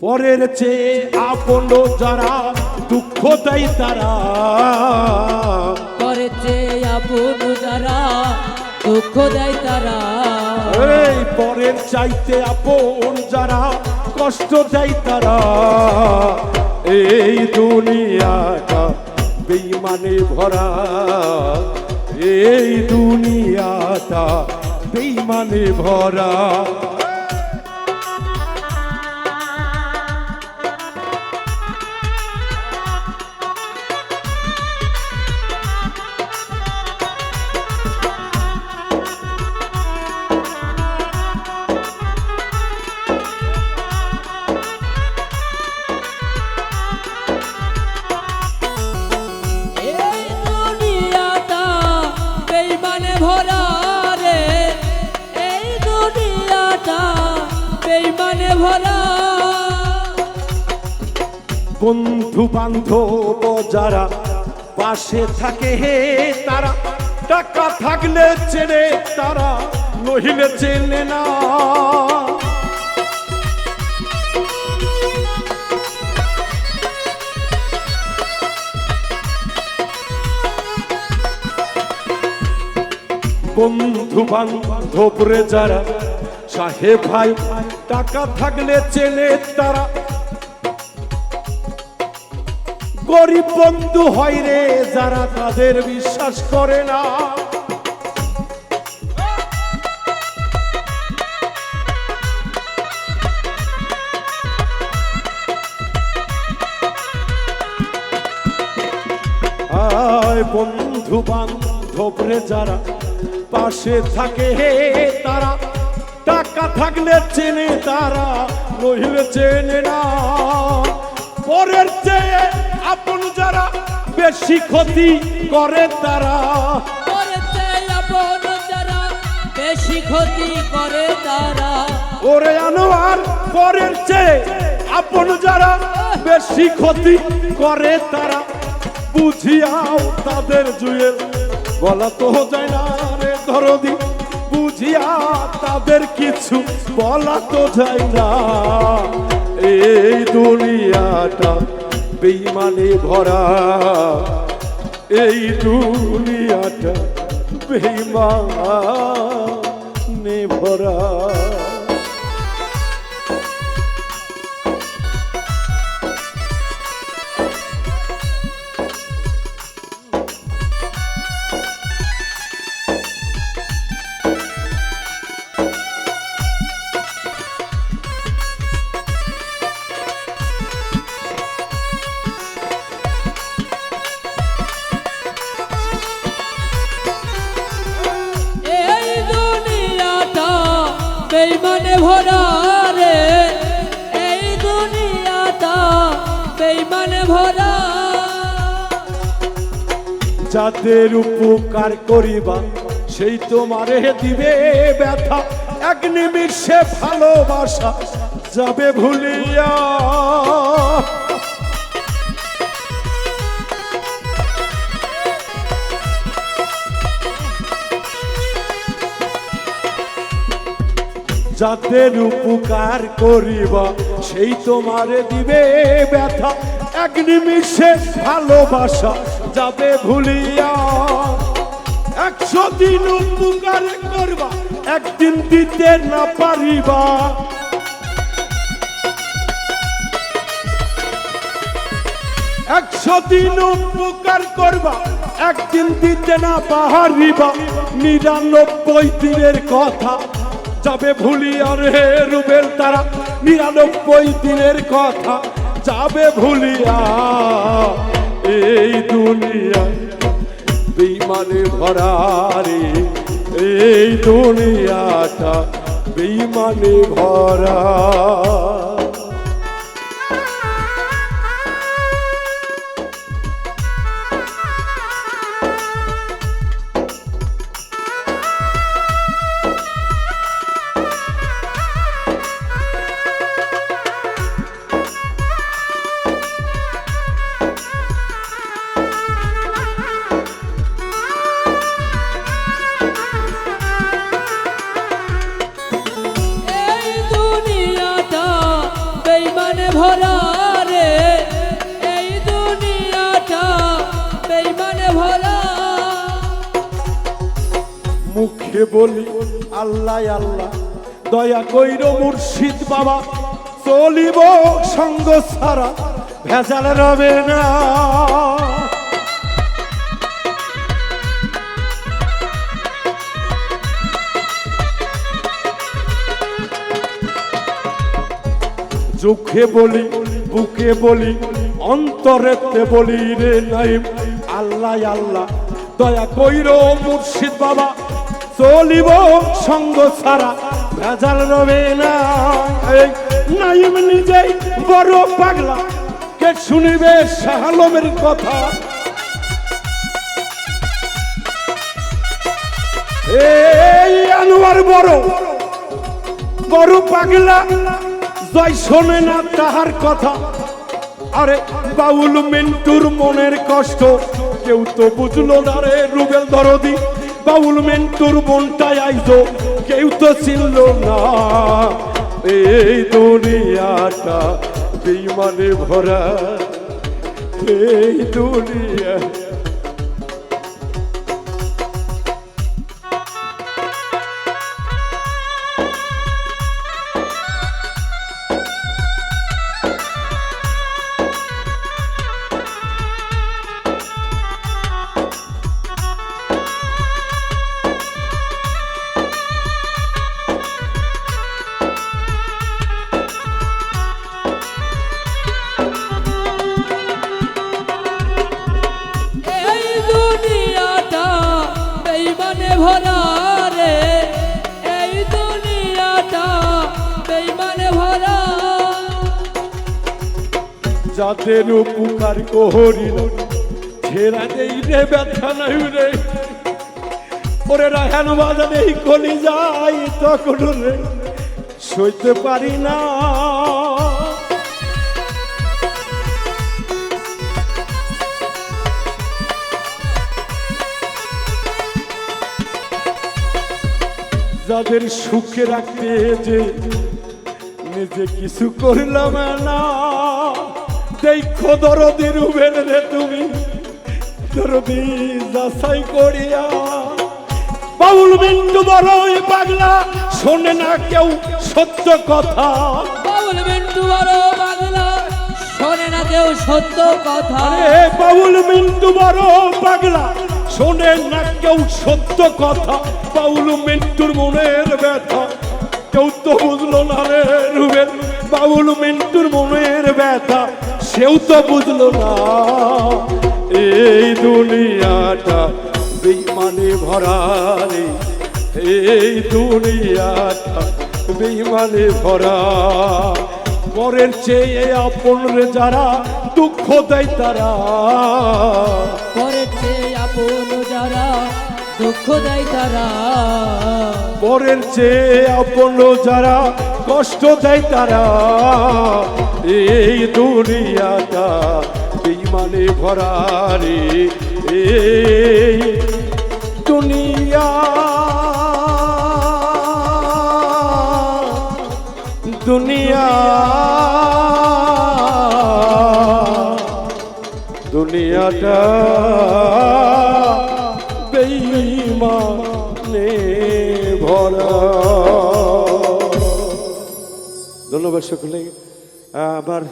পরের চেয়ে আপন যারা দুঃখ দেয় তারা, পরের চেয়ে আপন যারা দুঃখ দেয় তারা, এই পরের চাইতে আপন যারা কষ্ট দেয় তারা। এই দুনিয়াটা বেঈমানে ভরা, এই দুনিয়াটা বেঈমানে ভরা। এই দুনিয়াটা বেঈমানে ভরা রে, এই দুনিয়াটা বেঈমানে ভরা। বন্ধু বান্ধব যারা পাশে থাকে হে তারা, টাকা থাকলে চেনে তারা, নহিলে চেনে না। বন্ধু বান্ধব রে যারা সাহেব ভাই, টাকা থাকলে চেনে তারা, গরিব বন্ধু হয় রে যারা তাদের বিশ্বাস করে না। আয় বন্ধু বান্ধব রে যারা পাশে থাকে হে তারা, টাকা থাকলে চেনে তারা, নইলে চেনে না। পরের চেয়ে আপন যারা বেশি ক্ষতি করে তারা, পরের চেয়ে আপন যারা বেশি ক্ষতি করে তারা, ওরে আনোয়ার পরের চেয়ে আপন যারা বেশি ক্ষতি করে তারা, বুঝিয়াও তাদের জুয়েল বলা তো যায় না রে দরদি, বুঝিয়া তাদের কিছু বলা তো যায় না। এই দুনিয়াটা বেঈমানে ভরা, এই দুনিয়াটা বেঈমানে ভরা। এই দুনিয়াটা বেঈমানে ভরা রে, এই দুনিয়াটা বেঈমানে ভরা। যাদের উপকার করিবা সেই তোমারে দিবে ব্যথা, এক নিমিষে ভালোবাসা যাবে ভুলিয়া। যাদের উপকার করিবা সেই তোমারে দিবে ব্যথা, এক নিমিষে ভালোবাসা যাবে ভুলিয়া। 100 দিন উপকার করবা একদিন দিতে না পারিবা, 100 দিন উপকার করবা একদিন দিতে না পারিবা। 99 দিনের কথা যাবে ভুলিয়া রে রুবেল তারা, 99 দিনের কথা যাবে ভুলিয়া। এই দুনিয়া বেঈমানে ভরা রে, এই দুনিয়াটা বেঈমানে ভরা। ভরা রে এই দুনিয়াটা বেঈমানে ভরা। মুখে বলি আল্লাহ আল্লাহ, দয়া কইর মুর্শিদ বাবা, চলিব সঙ্গ ছাড়া ভেজাল রবে না। চোখে বলি বুকে বলি অন্তরেতে বলি রে নাইম আল্লাহ আল্লাহ, দয়া কইর মুর্শিদ বাবা, চলিব সঙ্গ ছাড়া ভেজাল রবে না। এই নাইম নিজেই বড় পাগলা, কে শুনিবে শাহ আলমের কথা। এই আনোয়ার বড় বড় পাগলা, জয় শোনে না তাহার কথা। আরে বাউল মিন্টুর মনের কষ্ট কেউ তো বুঝলো না রে রুবেল দরদি, বাউল মিন্টুর মনটাই আইজো কেউ তো চিনল না। এই দুনিয়াটা বেঈমানে ভরা, এই দুনিয়া। ভরা রে এই দুনিয়াটা বেঈমানে ভরা। যাদের উপকার করিল ছেড়া দেই রে ব্যথা নাই রে, ওরে রাহান বাজারে এই কলি যাই তখন রে সইতে পারি না। যাদের সুখে রাখতে যে নিজে কিছু করলাম না, দেখো দরদি রুবেল রে তুমি, দরদি যাচাই করিয়া। বাউল মিন্টু বড়ই পাগলা, শোনে না কেউ সত্য কথা। বাউল মিন্টু বড় পাগলা, শোনে না কেউ সত্য কথা। আরে বাউল মিন্টু বড় পাগলা, শোনে না কেউ সত্য কথা। বাউল মিন্টুর মনের ব্যথা কেউ তো বুঝলো না রে রুবেল, বাউল মিন্টুর মনের ব্যথা সেও তো বুঝলো না। এই দুনিয়াটা বেঈমানে ভরা রে, এই দুনিয়াটা বেঈমানে ভরা। পরের চেয়ে আপন রে যারা দুঃখ দেয় তারা, পরের চেয়ে আপন যারা দুঃখ দেয় তারা, পরের চেয়ে আপন যারা কষ্ট দেয় তারা। এই দুনিয়াটা বেঈমানে ভরা রে, এই দুনিয়া দুনিয়া দুনিয়াটা বেঈমানে ভরা। ধন্যবাদ সকলে। আবার